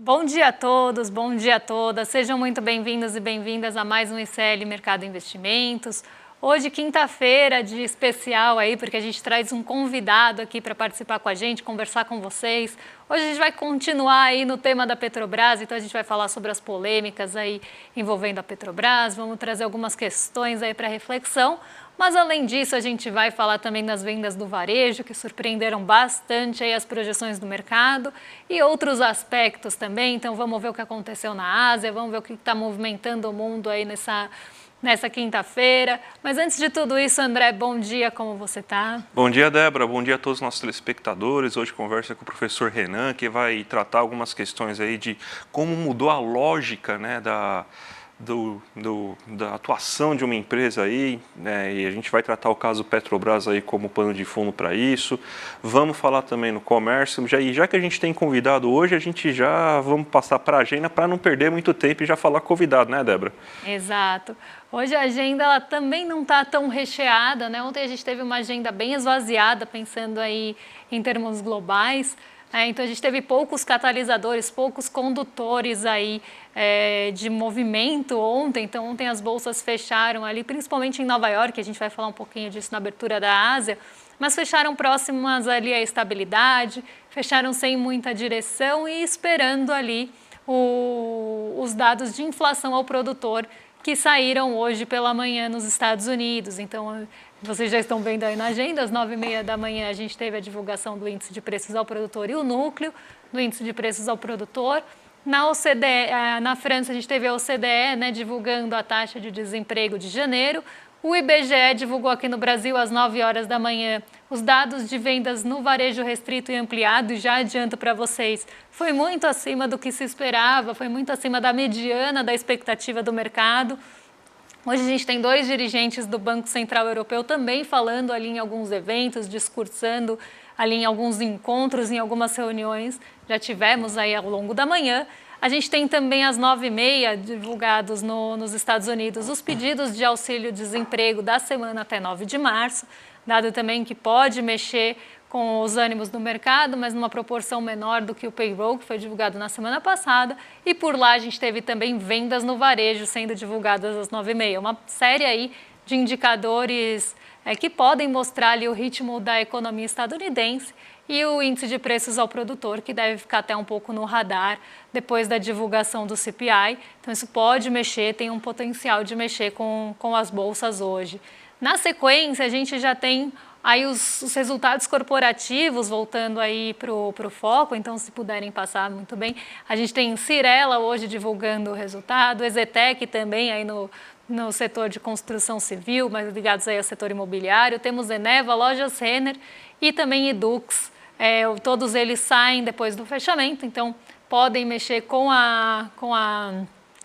Bom dia a todos, bom dia a todas. Sejam muito bem-vindos e bem-vindas a mais um ICL Mercado Investimentos. Hoje, quinta-feira, de especial aí, porque a gente traz um convidado aqui para participar com a gente, conversar com vocês. Hoje a gente vai continuar aí no tema da Petrobras, então a gente vai falar sobre as polêmicas aí envolvendo a Petrobras, vamos trazer algumas questões aí para reflexão. Mas, além disso, a gente vai falar também das vendas do varejo, que surpreenderam bastante aí as projeções do mercado e outros aspectos também. Então, vamos ver o que aconteceu na Ásia, vamos ver o que está movimentando o mundo aí nessa quinta-feira. Mas, antes de tudo isso, André, bom dia, como você está? Bom dia, Débora. Bom dia a todos os nossos telespectadores. Hoje conversa com o professor Renan, que vai tratar algumas questões aí de como mudou a lógica, né, da atuação de uma empresa aí, né, e a gente vai tratar o caso Petrobras aí como pano de fundo para isso. Vamos falar também no comércio, já que a gente tem convidado hoje, a gente já vamos passar para a agenda para não perder muito tempo e já falar convidado, né, Débora? Exato. Hoje a agenda ela também não está tão recheada, né? Ontem a gente teve uma agenda bem esvaziada, pensando aí em termos globais. Então a gente teve poucos catalisadores, poucos condutores aí de movimento ontem. Então ontem as bolsas fecharam ali, principalmente em Nova York, a gente vai falar um pouquinho disso na abertura da Ásia, mas fecharam próximas ali à estabilidade, fecharam sem muita direção e esperando ali os dados de inflação ao produtor que saíram hoje pela manhã nos Estados Unidos. Então, vocês já estão vendo aí na agenda, às 9h30 da manhã a gente teve a divulgação do índice de preços ao produtor e o núcleo do índice de preços ao produtor. Na OCDE, na França, a gente teve a OCDE, né, divulgando a taxa de desemprego de janeiro. O IBGE divulgou aqui no Brasil, às 9h da manhã, os dados de vendas no varejo restrito e ampliado, e já adianto para vocês, foi muito acima do que se esperava, foi muito acima da mediana da expectativa do mercado. Hoje a gente tem 2 dirigentes do Banco Central Europeu também falando ali em alguns eventos, discursando ali em alguns encontros, em algumas reuniões, já tivemos aí ao longo da manhã. A gente tem também às 9h30 divulgados nos Estados Unidos os pedidos de auxílio-desemprego da semana até 9 de março, dado também que pode mexer com os ânimos do mercado, mas numa proporção menor do que o payroll, que foi divulgado na semana passada. E por lá a gente teve também vendas no varejo sendo divulgadas às 9h30. Uma série aí de indicadores que podem mostrar ali o ritmo da economia estadunidense e o índice de preços ao produtor, que deve ficar até um pouco no radar depois da divulgação do CPI. Então isso pode mexer, tem um potencial de mexer com as bolsas hoje. Na sequência, a gente já tem aí os resultados corporativos voltando aí para o foco, então se puderem passar muito bem. A gente tem Cyrela hoje divulgando o resultado, Exetec também aí no setor de construção civil, mas ligados aí ao setor imobiliário. Temos Eneva, Lojas Renner e também Edux. Todos eles saem depois do fechamento, então podem mexer com a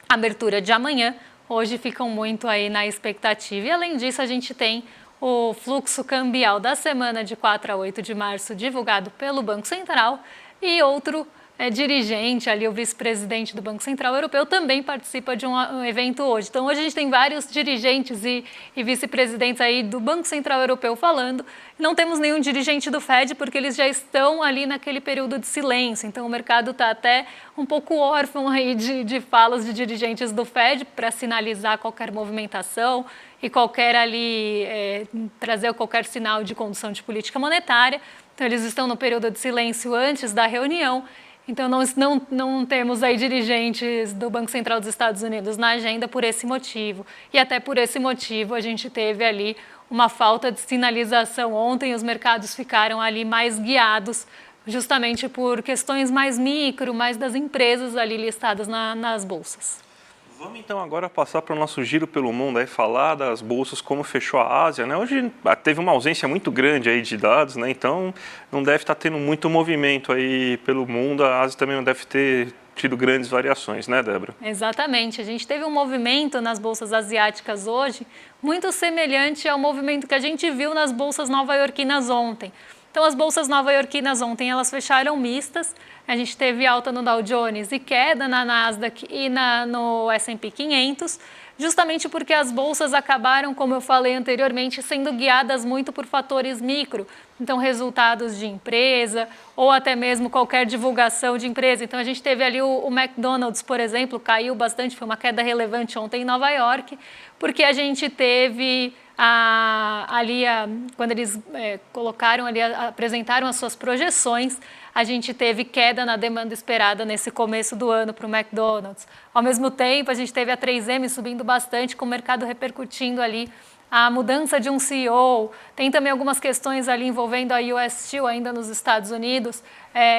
abertura de amanhã. Hoje ficam muito aí na expectativa. E além disso, a gente tem o fluxo cambial da semana de 4 a 8 de março divulgado pelo Banco Central e outro dirigente, ali o vice-presidente do Banco Central Europeu, também participa de um evento hoje. Então, hoje a gente tem vários dirigentes e vice-presidentes aí do Banco Central Europeu falando. Não temos nenhum dirigente do Fed, porque eles já estão ali naquele período de silêncio. Então, o mercado está até um pouco órfão aí de falas de dirigentes do Fed para sinalizar qualquer movimentação e trazer qualquer sinal de condução de política monetária. Então, eles estão no período de silêncio antes da reunião. Então, não temos aí dirigentes do Banco Central dos Estados Unidos na agenda por esse motivo. E até por esse motivo a gente teve ali uma falta de sinalização ontem, os mercados ficaram ali mais guiados justamente por questões mais micro, mais das empresas ali listadas nas bolsas. Vamos então agora passar para o nosso giro pelo mundo, aí falar das bolsas, como fechou a Ásia, né? Hoje teve uma ausência muito grande aí de dados, né? Então não deve estar tendo muito movimento aí pelo mundo, a Ásia também não deve ter tido grandes variações, né, Débora? Exatamente, a gente teve um movimento nas bolsas asiáticas hoje muito semelhante ao movimento que a gente viu nas bolsas nova-iorquinas ontem. Então, as bolsas nova-iorquinas ontem, elas fecharam mistas. A gente teve alta no Dow Jones e queda na Nasdaq e no S&P 500. justamente porque as bolsas acabaram, como eu falei anteriormente, sendo guiadas muito por fatores micro, então resultados de empresa ou até mesmo qualquer divulgação de empresa. Então a gente teve ali o McDonald's, por exemplo, caiu bastante, foi uma queda relevante ontem em Nova York, porque a gente teve quando eles apresentaram as suas projeções, a gente teve queda na demanda esperada nesse começo do ano para o McDonald's. Ao mesmo tempo, a gente teve a 3M subindo bastante, com o mercado repercutindo ali a mudança de um CEO. Tem também algumas questões ali envolvendo a US Steel ainda nos Estados Unidos,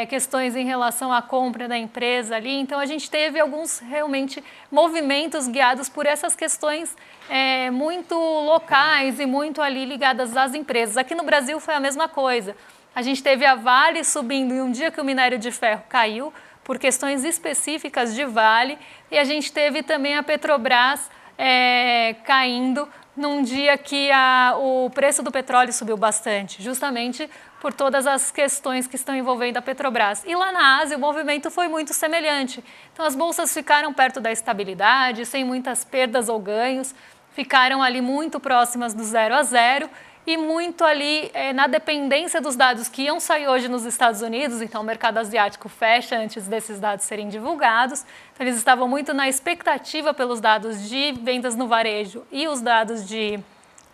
questões em relação à compra da empresa ali. Então, a gente teve alguns realmente movimentos guiados por essas questões muito locais e muito ali ligadas às empresas. Aqui no Brasil foi a mesma coisa. A gente teve a Vale subindo em um dia que o minério de ferro caiu, por questões específicas de Vale, e a gente teve também a Petrobras caindo num dia que o preço do petróleo subiu bastante, justamente por todas as questões que estão envolvendo a Petrobras. E lá na Ásia o movimento foi muito semelhante. Então as bolsas ficaram perto da estabilidade, sem muitas perdas ou ganhos, ficaram ali muito próximas do 0 a 0, e muito ali na dependência dos dados que iam sair hoje nos Estados Unidos. Então o mercado asiático fecha antes desses dados serem divulgados, então eles estavam muito na expectativa pelos dados de vendas no varejo e os dados de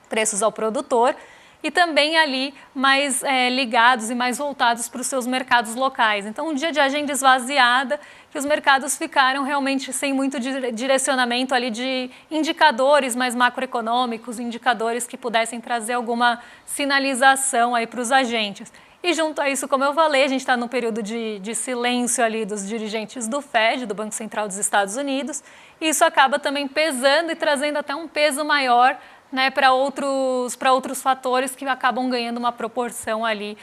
preços ao produtor, e também ali mais ligados e mais voltados para os seus mercados locais. Então um dia de agenda esvaziada, que os mercados ficaram realmente sem muito direcionamento ali de indicadores mais macroeconômicos, indicadores que pudessem trazer alguma sinalização aí para os agentes. E junto a isso, como eu falei, a gente está num período de silêncio ali dos dirigentes do Fed, do Banco Central dos Estados Unidos, e isso acaba também pesando e trazendo até um peso maior, né, para outros fatores que acabam ganhando uma proporção ali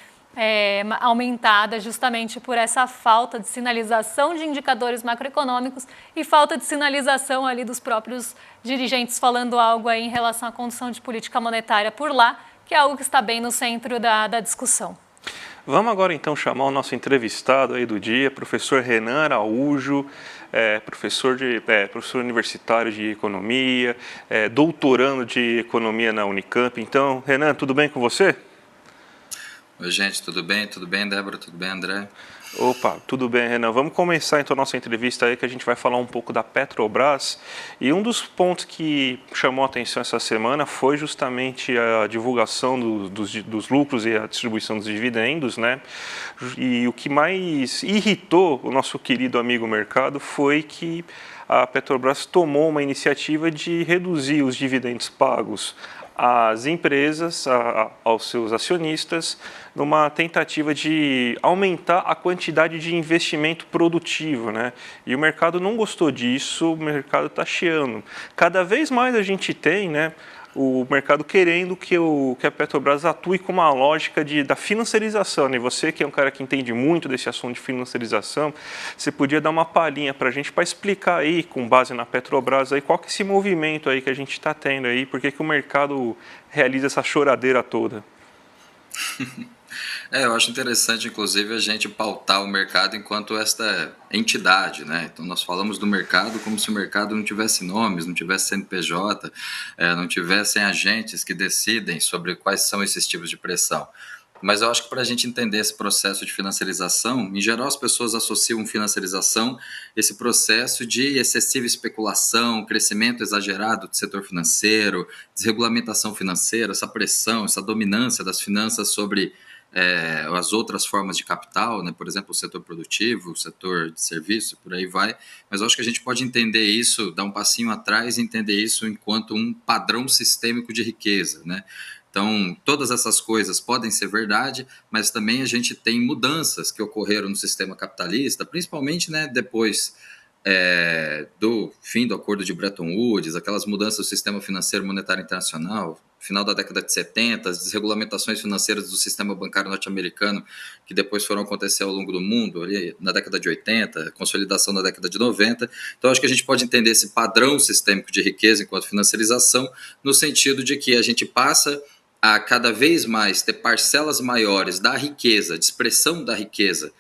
aumentada, justamente por essa falta de sinalização de indicadores macroeconômicos e falta de sinalização ali dos próprios dirigentes falando algo aí em relação à condução de política monetária por lá, que é algo que está bem no centro da discussão. Vamos agora então chamar o nosso entrevistado aí do dia, professor Renan Araújo, professor universitário de economia, doutorando de economia na Unicamp. Então, Renan, tudo bem com você? Oi, gente, tudo bem? Tudo bem, Débora? Tudo bem, André? Opa, tudo bem, Renan. Vamos começar então a nossa entrevista aí, que a gente vai falar um pouco da Petrobras. E um dos pontos que chamou a atenção essa semana foi justamente a divulgação dos lucros e a distribuição dos dividendos, né? E o que mais irritou o nosso querido amigo mercado foi que a Petrobras tomou uma iniciativa de reduzir os dividendos pagos às empresas, aos seus acionistas, numa tentativa de aumentar a quantidade de investimento produtivo, né? E o mercado não gostou disso, o mercado está chiando. Cada vez mais a gente tem, né, o mercado querendo que a Petrobras atue com uma lógica da financiarização, né? E você, que é um cara que entende muito desse assunto de financiarização, você podia dar uma palhinha para a gente para explicar aí, com base na Petrobras, aí, qual que é esse movimento aí que a gente está tendo aí, por que o mercado realiza essa choradeira toda? Eu acho interessante, inclusive, a gente pautar o mercado enquanto esta entidade, né? Então, nós falamos do mercado como se o mercado não tivesse nomes, não tivesse CNPJ, não tivessem agentes que decidem sobre quais são esses tipos de pressão. Mas eu acho que para a gente entender esse processo de financiarização, em geral as pessoas associam financiarização, esse processo de excessiva especulação, crescimento exagerado do setor financeiro, desregulamentação financeira, essa pressão, essa dominância das finanças sobre as outras formas de capital, né? Por exemplo, o setor produtivo, o setor de serviço, por aí vai. Mas eu acho que a gente pode entender isso, dar um passinho atrás e entender isso enquanto um padrão sistêmico de riqueza, né? Então, todas essas coisas podem ser verdade, mas também a gente tem mudanças que ocorreram no sistema capitalista, principalmente, né, depois do fim do acordo de Bretton Woods, aquelas mudanças do sistema financeiro monetário internacional, final da década de 70, as desregulamentações financeiras do sistema bancário norte-americano, que depois foram acontecer ao longo do mundo, ali na década de 80, consolidação na década de 90. Então, acho que a gente pode entender esse padrão sistêmico de riqueza enquanto financiarização, no sentido de que a gente passa a cada vez mais ter parcelas maiores da riqueza, de expressão da riqueza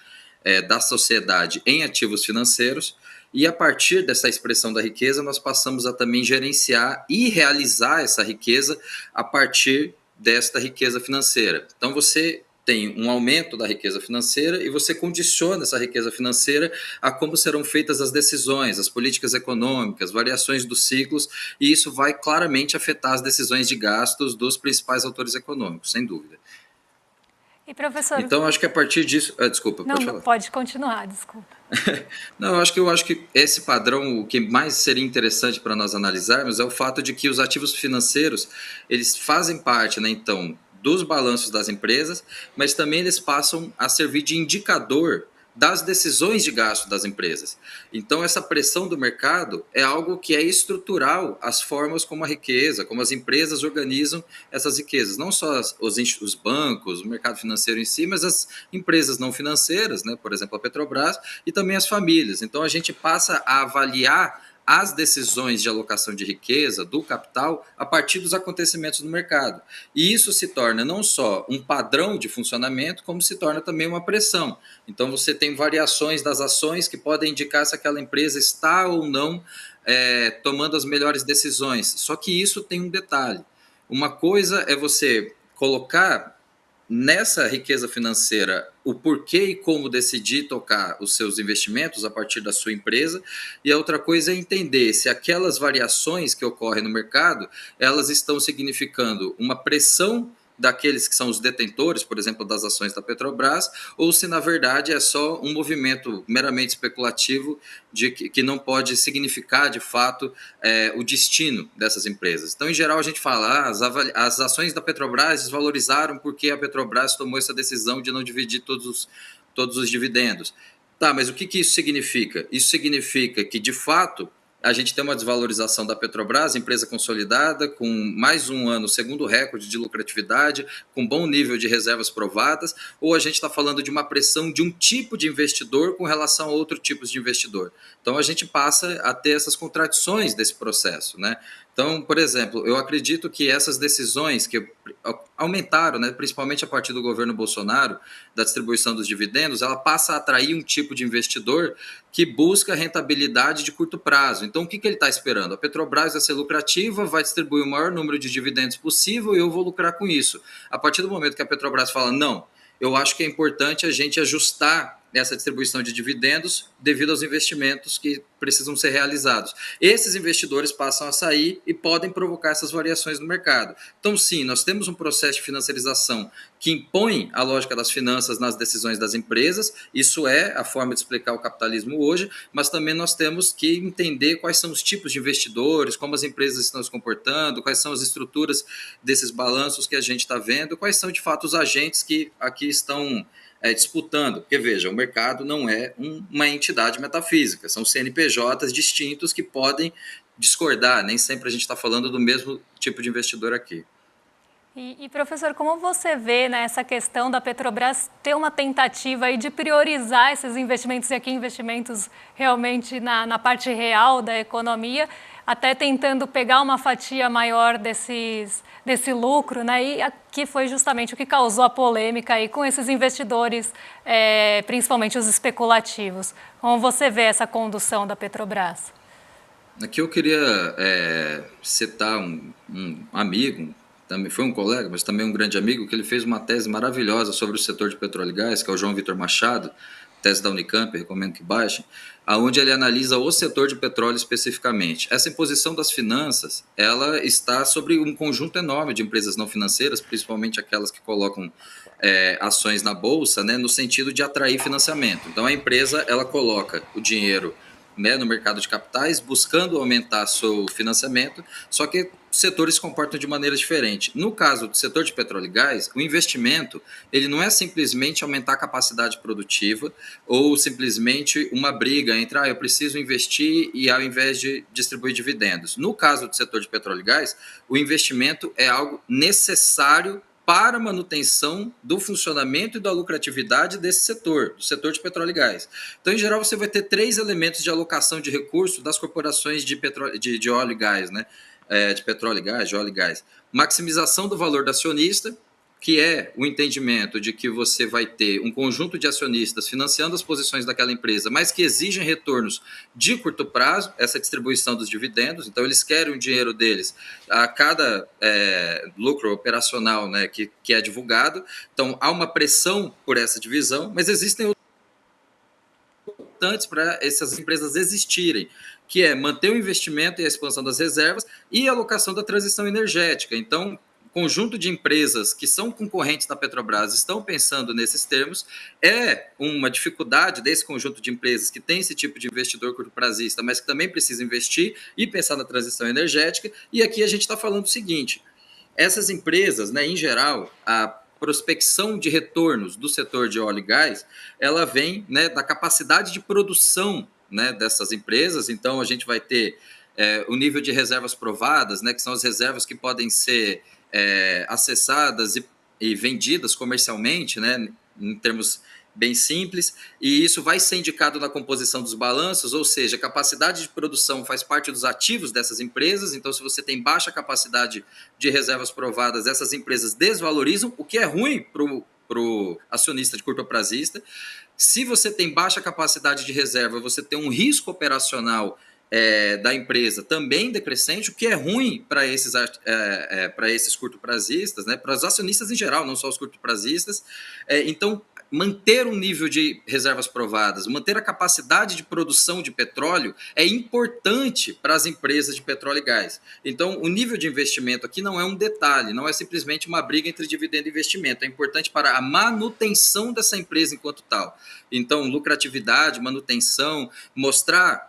da sociedade em ativos financeiros, E a partir dessa expressão da riqueza, nós passamos a também gerenciar e realizar essa riqueza a partir desta riqueza financeira. Então você tem um aumento da riqueza financeira e você condiciona essa riqueza financeira a como serão feitas as decisões, as políticas econômicas, variações dos ciclos, e isso vai claramente afetar as decisões de gastos dos principais atores econômicos, sem dúvida. E professor... Então, acho que a partir disso... desculpa, não, pode falar. Pode continuar, desculpa. Não, eu acho que esse padrão, o que mais seria interessante para nós analisarmos é o fato de que os ativos financeiros, eles fazem parte, né, então, dos balanços das empresas, mas também eles passam a servir de indicador das decisões de gasto das empresas. Então, essa pressão do mercado é algo que é estrutural às formas como a riqueza, como as empresas organizam essas riquezas. Não só os bancos, o mercado financeiro em si, mas as empresas não financeiras, né? Por exemplo, a Petrobras, e também as famílias. Então, a gente passa a avaliar as decisões de alocação de riqueza, do capital, a partir dos acontecimentos no mercado. E isso se torna não só um padrão de funcionamento, como se torna também uma pressão. Então você tem variações das ações que podem indicar se aquela empresa está ou não tomando as melhores decisões. Só que isso tem um detalhe. Uma coisa é você colocar nessa riqueza financeira o porquê e como decidir tocar os seus investimentos a partir da sua empresa, e a outra coisa é entender se aquelas variações que ocorrem no mercado, elas estão significando uma pressão daqueles que são os detentores, por exemplo, das ações da Petrobras, ou se na verdade é só um movimento meramente especulativo que não pode significar de fato o destino dessas empresas. Então, em geral, a gente fala as ações da Petrobras desvalorizaram porque a Petrobras tomou essa decisão de não dividir todos os dividendos. Tá, mas o que isso significa? Isso significa que, de fato, a gente tem uma desvalorização da Petrobras, empresa consolidada, com mais um ano, segundo recorde de lucratividade, com bom nível de reservas provadas, ou a gente está falando de uma pressão de um tipo de investidor com relação a outro tipo de investidor. Então, a gente passa a ter essas contradições desse processo, né? Então, por exemplo, eu acredito que essas decisões que aumentaram, né, principalmente a partir do governo Bolsonaro, da distribuição dos dividendos, ela passa a atrair um tipo de investidor que busca rentabilidade de curto prazo. Então, o que ele está esperando? A Petrobras vai ser lucrativa, vai distribuir o maior número de dividendos possível e eu vou lucrar com isso. A partir do momento que a Petrobras fala, não, eu acho que é importante a gente ajustar essa distribuição de dividendos devido aos investimentos que precisam ser realizados. Esses investidores passam a sair e podem provocar essas variações no mercado. Então, sim, nós temos um processo de financiarização que impõe a lógica das finanças nas decisões das empresas, isso é a forma de explicar o capitalismo hoje, mas também nós temos que entender quais são os tipos de investidores, como as empresas estão se comportando, quais são as estruturas desses balanços que a gente está vendo, quais são, de fato, os agentes que aqui estão disputando, porque veja, o mercado não é uma entidade metafísica, são CNPJs distintos que podem discordar, nem sempre a gente está falando do mesmo tipo de investidor aqui. E professor, como você vê, né, essa questão da Petrobras ter uma tentativa aí de priorizar esses investimentos, e aqui investimentos realmente na parte real da economia, até tentando pegar uma fatia maior desse lucro, né? E aqui foi justamente o que causou a polêmica aí com esses investidores, principalmente os especulativos. Como você vê essa condução da Petrobras? Aqui eu queria citar um amigo, também foi um colega, mas também um grande amigo, que ele fez uma tese maravilhosa sobre o setor de petróleo e gás, que é o João Vitor Machado, tese da Unicamp, recomendo que baixem, onde ele analisa o setor de petróleo especificamente. Essa imposição das finanças, ela está sobre um conjunto enorme de empresas não financeiras, principalmente aquelas que colocam ações na bolsa, né, no sentido de atrair financiamento. Então a empresa, ela coloca o dinheiro, né, no mercado de capitais, buscando aumentar seu financiamento, só que os setores se comportam de maneira diferente. No caso do setor de petróleo e gás, o investimento ele não é simplesmente aumentar a capacidade produtiva ou simplesmente uma briga entre eu preciso investir e ao invés de distribuir dividendos. No caso do setor de petróleo e gás, o investimento é algo necessário para a manutenção do funcionamento e da lucratividade desse setor, do setor de petróleo e gás. Então, em geral, você vai ter 3 elementos de alocação de recursos das corporações de óleo e gás, né? De petróleo e gás, de óleo e gás. Maximização do valor do acionista, que é o entendimento de que você vai ter um conjunto de acionistas financiando as posições daquela empresa, mas que exigem retornos de curto prazo, essa distribuição dos dividendos. Então, eles querem o dinheiro deles a cada lucro operacional, né, que é divulgado. Então, há uma pressão por essa divisão, mas existem outros importantes para essas empresas existirem, que é manter o investimento e a expansão das reservas e a alocação da transição energética. Então, conjunto de empresas que são concorrentes da Petrobras estão pensando nesses termos, é uma dificuldade desse conjunto de empresas que tem esse tipo de investidor curto-prazista, mas que também precisa investir e pensar na transição energética. E aqui a gente está falando o seguinte, essas empresas, né, em geral, a prospecção de retornos do setor de óleo e gás, ela vem, né, da capacidade de produção, né, dessas empresas. Então, a gente vai ter o nível de reservas provadas, né, que são as reservas que podem ser acessadas e vendidas comercialmente, né, em termos bem simples, e isso vai ser indicado na composição dos balanços, ou seja, a capacidade de produção faz parte dos ativos dessas empresas. Então, se você tem baixa capacidade de reservas provadas, essas empresas desvalorizam, o que é ruim para o acionista de curto-prazista. Se você tem baixa capacidade de reserva, você tem um risco operacional da empresa também decrescente, o que é ruim para esses curto-prazistas, né, para os acionistas em geral, não só os curto-prazistas. Então, manter um nível de reservas provadas, manter a capacidade de produção de petróleo é importante para as empresas de petróleo e gás. Então, o nível de investimento aqui não é um detalhe, não é simplesmente uma briga entre dividendo e investimento, é importante para a manutenção dessa empresa enquanto tal. Então, lucratividade, manutenção, mostrar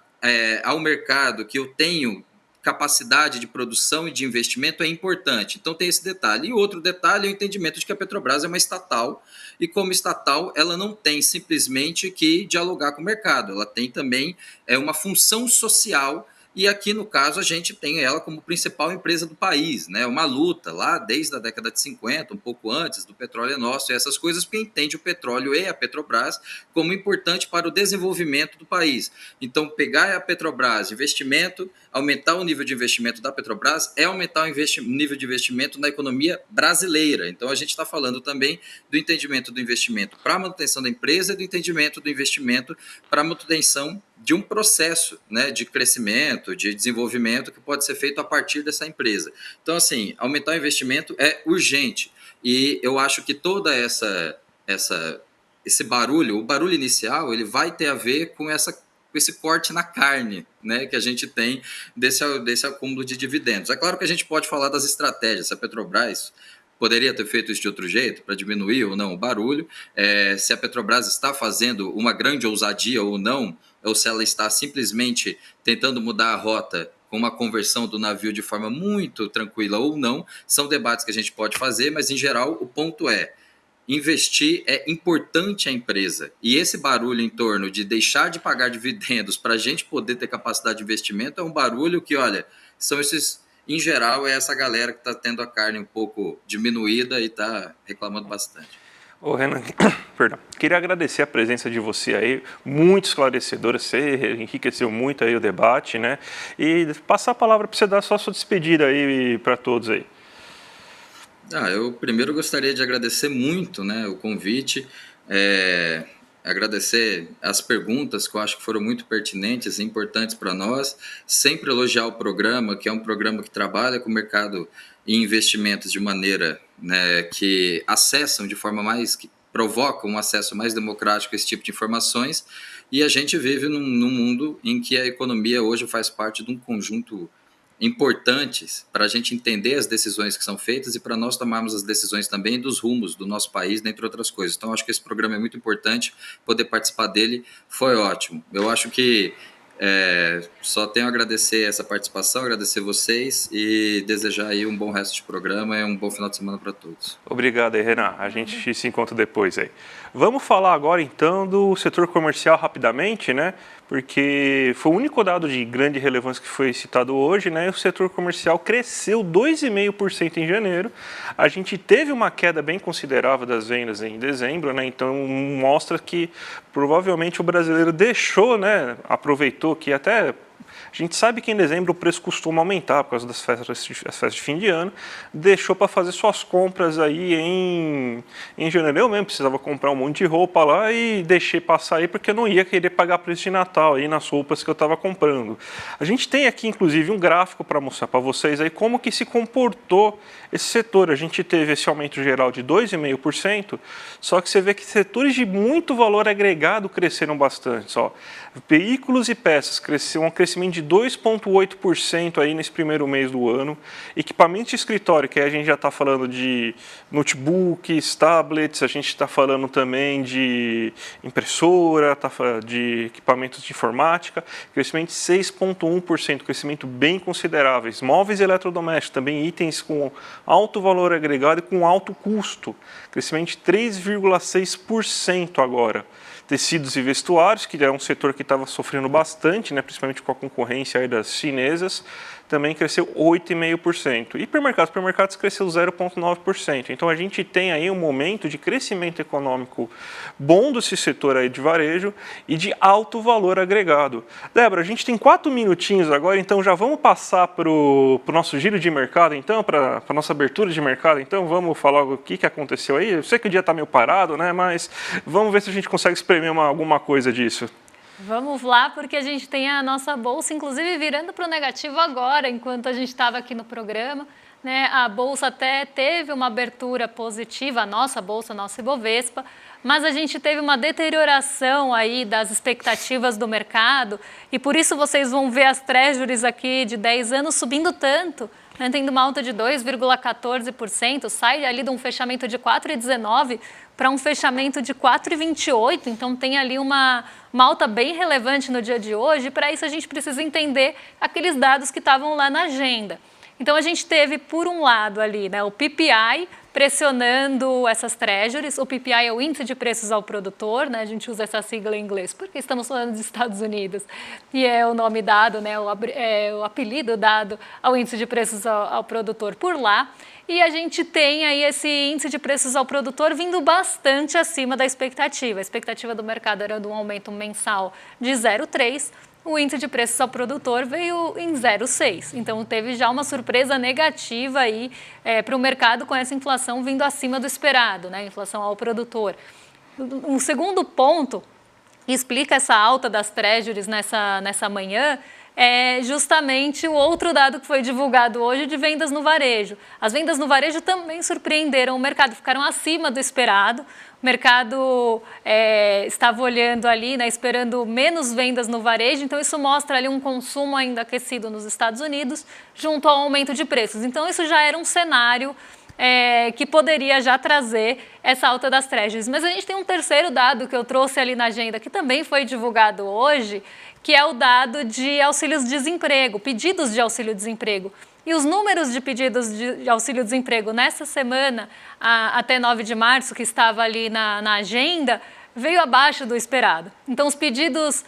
ao mercado que eu tenho capacidade de produção e de investimento é importante. Então tem esse detalhe. E outro detalhe é o entendimento de que a Petrobras é uma estatal, e como estatal ela não tem simplesmente que dialogar com o mercado, ela tem também uma função social. E aqui, no caso, a gente tem ela como principal empresa do país, né? Uma luta lá desde a década de 50, um pouco antes do petróleo é nosso e essas coisas, porque entende o petróleo e a Petrobras como importante para o desenvolvimento do país. Então, pegar a Petrobras, investimento, aumentar o nível de investimento da Petrobras é aumentar o nível de investimento na economia brasileira. Então, a gente está falando também do entendimento do investimento para a manutenção da empresa e do entendimento do investimento para a manutenção de um processo, né, de crescimento, de desenvolvimento que pode ser feito a partir dessa empresa. Então, assim, aumentar o investimento é urgente. E eu acho que toda esse barulho, o barulho inicial, ele vai ter a ver com esse corte na carne, né, que a gente tem desse acúmulo de dividendos. É claro que a gente pode falar das estratégias. A Petrobras poderia ter feito isso de outro jeito, para diminuir ou não o barulho. Se a Petrobras está fazendo uma grande ousadia ou não, ou se ela está simplesmente tentando mudar a rota com uma conversão do navio de forma muito tranquila ou não, são debates que a gente pode fazer, mas, em geral, o ponto é: investir é importante à empresa. E esse barulho em torno de deixar de pagar dividendos para a gente poder ter capacidade de investimento é um barulho que, olha, são esses... Em geral, é essa galera que está tendo a carne um pouco diminuída e está reclamando bastante. Ô Renan, perdão, queria agradecer a presença de você aí, muito esclarecedora, você enriqueceu muito aí o debate, né? E passar a palavra para você dar só a sua despedida aí para todos aí. Eu primeiro gostaria de agradecer muito, né, o convite, agradecer as perguntas que eu acho que foram muito pertinentes e importantes para nós, sempre elogiar o programa, que é um programa que trabalha com o mercado e investimentos de maneira, né, que acessam de forma que provocam um acesso mais democrático a esse tipo de informações, e a gente vive num mundo em que a economia hoje faz parte de um conjunto importantes para a gente entender as decisões que são feitas e para nós tomarmos as decisões também dos rumos do nosso país, dentre outras coisas. Então, acho que esse programa é muito importante, poder participar dele foi ótimo. Eu acho que só tenho a agradecer essa participação, agradecer vocês e desejar aí um bom resto de programa e um bom final de semana para todos. Obrigado aí, Renan. A gente se encontra depois aí. Vamos falar agora então do setor comercial rapidamente, né? Porque foi o único dado de grande relevância que foi citado hoje, né? O setor comercial cresceu 2,5% em janeiro. A gente teve uma queda bem considerável das vendas em dezembro, né? Então mostra que provavelmente o brasileiro deixou, né? Aproveitou que até A gente sabe que em dezembro o preço costuma aumentar por causa das festas de fim de ano, deixou para fazer suas compras aí em janeiro. Eu mesmo precisava comprar um monte de roupa lá e deixei passar aí porque eu não ia querer pagar preço de Natal aí nas roupas que eu estava comprando. A gente tem aqui, inclusive, um gráfico para mostrar para vocês aí como que se comportou esse setor. A gente teve esse aumento geral de 2,5%, só que você vê que setores de muito valor agregado cresceram bastante. Ó. Veículos e peças cresceram um crescimento de 2,8% aí nesse primeiro mês do ano. Equipamentos de escritório, que aí a gente já está falando de notebooks, tablets, a gente está falando também de impressora, de equipamentos de informática, crescimento de 6,1%, crescimento bem considerável. Móveis e eletrodomésticos, também itens com alto valor agregado e com alto custo, crescimento de 3,6% agora. Tecidos e vestuários, que é um setor que estava sofrendo bastante, né, principalmente com a concorrência aí das chinesas, também cresceu 8,5%. Hipermercados cresceu 0,9%. Então a gente tem aí um momento de crescimento econômico bom desse setor aí de varejo e de alto valor agregado. Débora, a gente tem 4 minutinhos agora, então já vamos passar para o nosso giro de mercado, então, para a nossa abertura de mercado. Então vamos falar o que aconteceu aí. Eu sei que o dia está meio parado, né? Mas vamos ver se a gente consegue espremer alguma coisa disso. Vamos lá, porque a gente tem a nossa bolsa, inclusive, virando para o negativo agora, enquanto a gente estava aqui no programa. Né? A bolsa até teve uma abertura positiva, a nossa bolsa, a nossa Ibovespa, mas a gente teve uma deterioração aí das expectativas do mercado e por isso vocês vão ver as treasuries aqui de 10 anos subindo tanto, né? Tendo uma alta de 2,14%, sai ali de um fechamento de 4,19% para um fechamento de 4,28%, então tem ali uma alta bem relevante no dia de hoje. Para isso a gente precisa entender aqueles dados que estavam lá na agenda. Então a gente teve, por um lado ali, né, o PPI pressionando essas treasuries. O PPI é o índice de preços ao produtor, né? A gente usa essa sigla em inglês porque estamos falando dos Estados Unidos e é o nome dado, né, o apelido dado ao índice de preços ao produtor por lá. E a gente tem aí esse índice de preços ao produtor vindo bastante acima da expectativa. A expectativa do mercado era de um aumento mensal de 0,3%. O índice de preços ao produtor veio em 0,6%. Então, teve já uma surpresa negativa aí para o mercado com essa inflação vindo acima do esperado, né? Inflação ao produtor. Um segundo ponto que explica essa alta das treasuries nessa manhã é justamente o outro dado que foi divulgado hoje de vendas no varejo. As vendas no varejo também surpreenderam o mercado, ficaram acima do esperado. O mercado estava olhando ali, né, esperando menos vendas no varejo, então isso mostra ali um consumo ainda aquecido nos Estados Unidos, junto ao aumento de preços. Então isso já era um cenário que poderia já trazer essa alta das treasuries. Mas a gente tem um terceiro dado que eu trouxe ali na agenda, que também foi divulgado hoje, que é o dado de auxílio-desemprego, pedidos de auxílio-desemprego. E os números de pedidos de auxílio-desemprego nessa semana, até 9 de março, que estava ali na agenda, veio abaixo do esperado. Então, os pedidos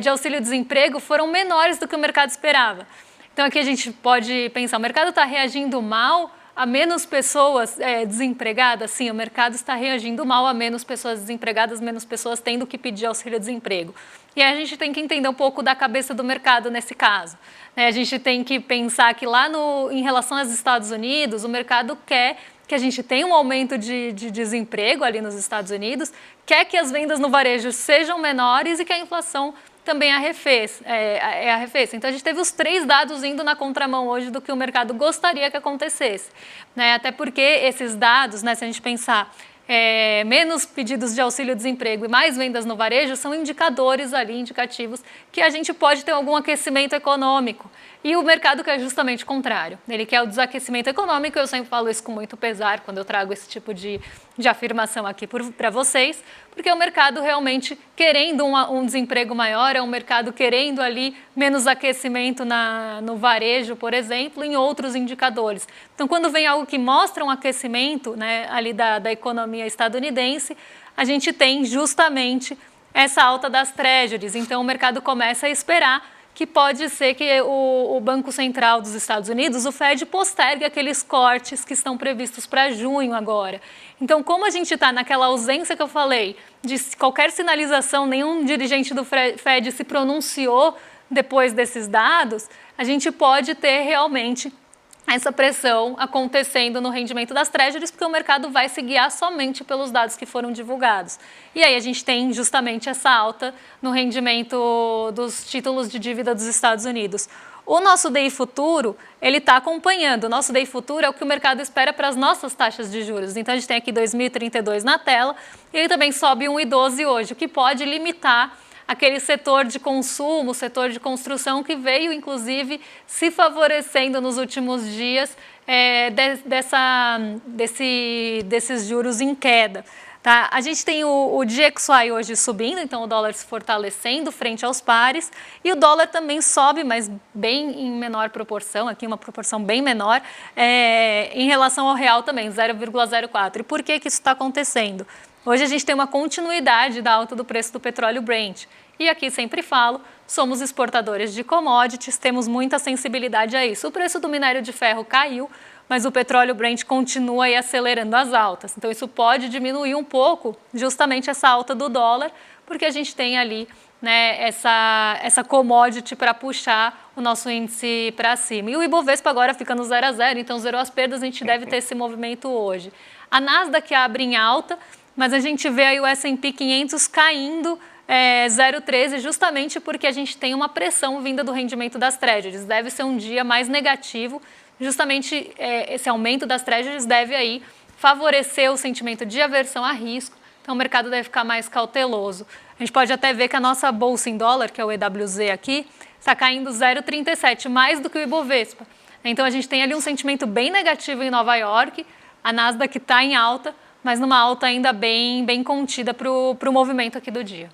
de auxílio-desemprego foram menores do que o mercado esperava. Então, aqui a gente pode pensar, o mercado está reagindo mal a menos pessoas desempregadas? Sim, o mercado está reagindo mal a menos pessoas desempregadas, menos pessoas tendo que pedir auxílio-desemprego. E aí a gente tem que entender um pouco da cabeça do mercado nesse caso. A gente tem que pensar que lá em relação aos Estados Unidos, o mercado quer que a gente tenha um aumento de desemprego ali nos Estados Unidos, quer que as vendas no varejo sejam menores e que a inflação também arrefeça. Então, a gente teve os 3 dados indo na contramão hoje do que o mercado gostaria que acontecesse. Né? Até porque esses dados, né, se a gente pensar menos pedidos de auxílio-desemprego e mais vendas no varejo, são indicadores ali, indicativos, que a gente pode ter algum aquecimento econômico. E o mercado quer justamente o contrário. Ele quer o desaquecimento econômico. Eu sempre falo isso com muito pesar quando eu trago esse tipo de afirmação aqui para vocês, porque é o mercado realmente querendo um desemprego maior, é o mercado querendo ali menos aquecimento no varejo, por exemplo, em outros indicadores. Então, quando vem algo que mostra um aquecimento, né, ali da economia estadunidense, a gente tem justamente essa alta das treasuries. Então, o mercado começa a esperar que pode ser que o Banco Central dos Estados Unidos, o Fed, postergue aqueles cortes que estão previstos para junho agora. Então, como a gente está naquela ausência que eu falei, de qualquer sinalização, nenhum dirigente do Fed se pronunciou depois desses dados, a gente pode ter realmente essa pressão acontecendo no rendimento das treasuries, porque o mercado vai se guiar somente pelos dados que foram divulgados. E aí a gente tem justamente essa alta no rendimento dos títulos de dívida dos Estados Unidos. O nosso DI futuro, ele está acompanhando. O nosso DI futuro é o que o mercado espera para as nossas taxas de juros. Então, a gente tem aqui 2032 na tela e ele também sobe 1,12 hoje, o que pode limitar aquele setor de consumo, setor de construção que veio, inclusive, se favorecendo nos últimos dias desses juros em queda. Tá? A gente tem o DXY hoje subindo, então o dólar se fortalecendo frente aos pares, e o dólar também sobe, mas bem em menor proporção, aqui uma proporção bem menor, em relação ao real também, 0,04. E por que isso está acontecendo? Hoje a gente tem uma continuidade da alta do preço do petróleo Brent. E aqui sempre falo, somos exportadores de commodities, temos muita sensibilidade a isso. O preço do minério de ferro caiu, mas o petróleo Brent continua aí acelerando as altas. Então isso pode diminuir um pouco justamente essa alta do dólar, porque a gente tem ali, né, essa commodity para puxar o nosso índice para cima. E o Ibovespa agora fica no 0 a 0, então zerou as perdas, a gente deve ter esse movimento hoje. A Nasdaq abre em alta, mas a gente vê aí o S&P 500 caindo 0,13 justamente porque a gente tem uma pressão vinda do rendimento das treasuries. Deve ser um dia mais negativo, justamente esse aumento das treasuries deve aí favorecer o sentimento de aversão a risco, então o mercado deve ficar mais cauteloso. A gente pode até ver que a nossa bolsa em dólar, que é o EWZ aqui, está caindo 0,37, mais do que o Ibovespa. Então a gente tem ali um sentimento bem negativo em Nova York, a Nasdaq está em alta, mas numa alta ainda bem contida para o movimento aqui do dia.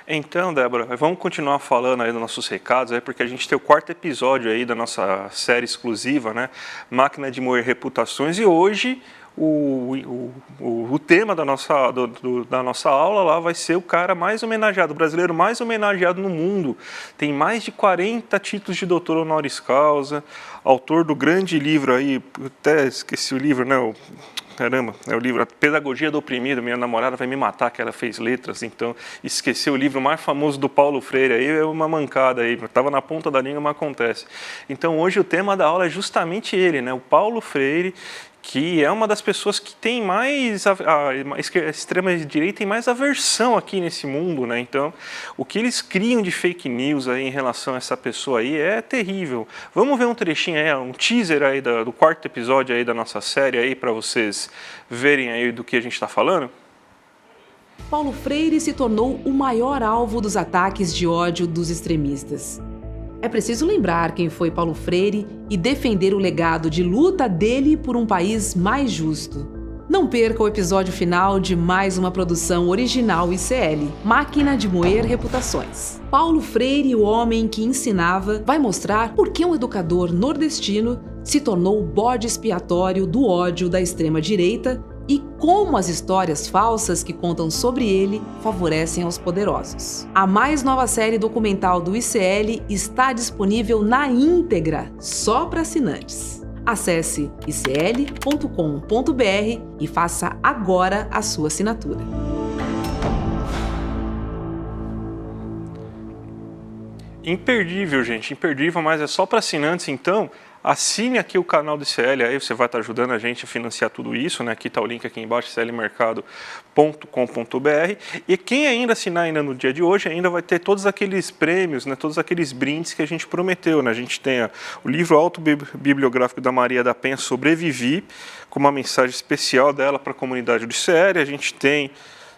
Então, Débora, vamos continuar falando aí dos nossos recados, porque a gente tem o 4º episódio aí da nossa série exclusiva, né? Máquina de Moer Reputações, e hoje o tema da nossa aula lá vai ser o cara mais homenageado, o brasileiro mais homenageado no mundo. Tem mais de 40 títulos de doutor honoris causa, autor do grande livro aí, até esqueci o livro, né? Caramba, é o livro A Pedagogia do Oprimido. Minha namorada vai me matar que ela fez letras, então esquecer o livro mais famoso do Paulo Freire aí é uma mancada aí, estava na ponta da língua, mas acontece. Então hoje o tema da aula é justamente ele, né? O Paulo Freire, que é uma das pessoas que tem mais, a extrema-direita tem mais aversão aqui nesse mundo, né? Então, o que eles criam de fake news aí em relação a essa pessoa aí é terrível. Vamos ver um trechinho aí, um teaser aí do 4º episódio aí da nossa série aí, para vocês verem aí do que a gente está falando? Paulo Freire se tornou o maior alvo dos ataques de ódio dos extremistas. É preciso lembrar quem foi Paulo Freire e defender o legado de luta dele por um país mais justo. Não perca o episódio final de mais uma produção original ICL, Máquina de Moer Reputações. Paulo Freire, o homem que ensinava, vai mostrar por que um educador nordestino se tornou o bode expiatório do ódio da extrema-direita e como as histórias falsas que contam sobre ele favorecem aos poderosos. A mais nova série documental do ICL está disponível na íntegra, só para assinantes. Acesse icl.com.br e faça agora a sua assinatura. Imperdível, gente, imperdível, mas é só para assinantes, então assine aqui o canal do ICL, aí você vai estar ajudando a gente a financiar tudo isso, né? Aqui está o link aqui embaixo, iclmercado.com.br, e quem ainda assinar ainda no dia de hoje, ainda vai ter todos aqueles prêmios, né? Todos aqueles brindes que a gente prometeu, né? A gente tem o livro autobibliográfico da Maria da Penha, Sobrevivi, com uma mensagem especial dela para a comunidade do ICL, a gente tem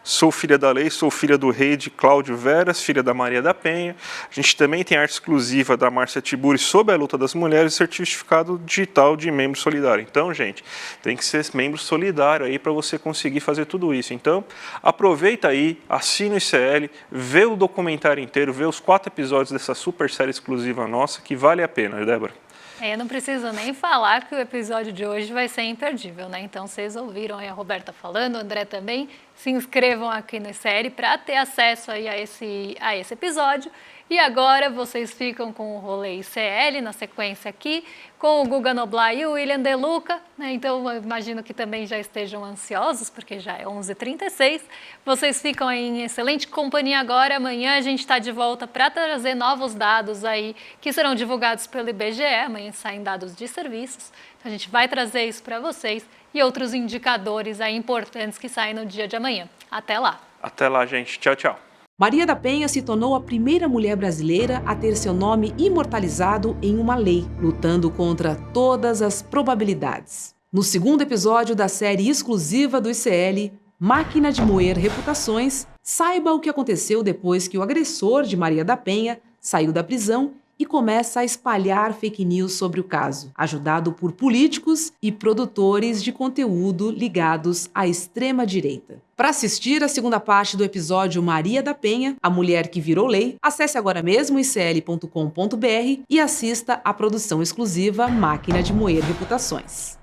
Sou Filha da Lei, Sou Filha do Rei, de Cláudio Veras, filha da Maria da Penha. A gente também tem arte exclusiva da Márcia Tiburi sobre a luta das mulheres e certificado digital de membro solidário. Então, gente, tem que ser membro solidário aí para você conseguir fazer tudo isso. Então, aproveita aí, assina o ICL, vê o documentário inteiro, vê os 4 episódios dessa super série exclusiva nossa, que vale a pena, Débora. Eu não preciso nem falar que o episódio de hoje vai ser imperdível, né? Então, vocês ouviram aí a Roberta falando, o André também. Se inscrevam aqui na série para ter acesso aí a esse episódio. E agora vocês ficam com o Rolê ICL na sequência aqui, com o Guga Noblar e o William De Luca, né? Então eu imagino que também já estejam ansiosos, porque já é 11h36. Vocês ficam aí em excelente companhia agora. Amanhã a gente está de volta para trazer novos dados aí que serão divulgados pelo IBGE. Amanhã saem dados de serviços. Então a gente vai trazer isso para vocês e outros indicadores aí importantes que saem no dia de amanhã. Até lá! Até lá, gente. Tchau, tchau. Maria da Penha se tornou a primeira mulher brasileira a ter seu nome imortalizado em uma lei, lutando contra todas as probabilidades. No segundo episódio da série exclusiva do ICL, Máquina de Moer Reputações, saiba o que aconteceu depois que o agressor de Maria da Penha saiu da prisão e começa a espalhar fake news sobre o caso, ajudado por políticos e produtores de conteúdo ligados à extrema-direita. Para assistir a segunda parte do episódio Maria da Penha, a mulher que virou lei, acesse agora mesmo icl.com.br e assista à produção exclusiva Máquina de Moer Reputações.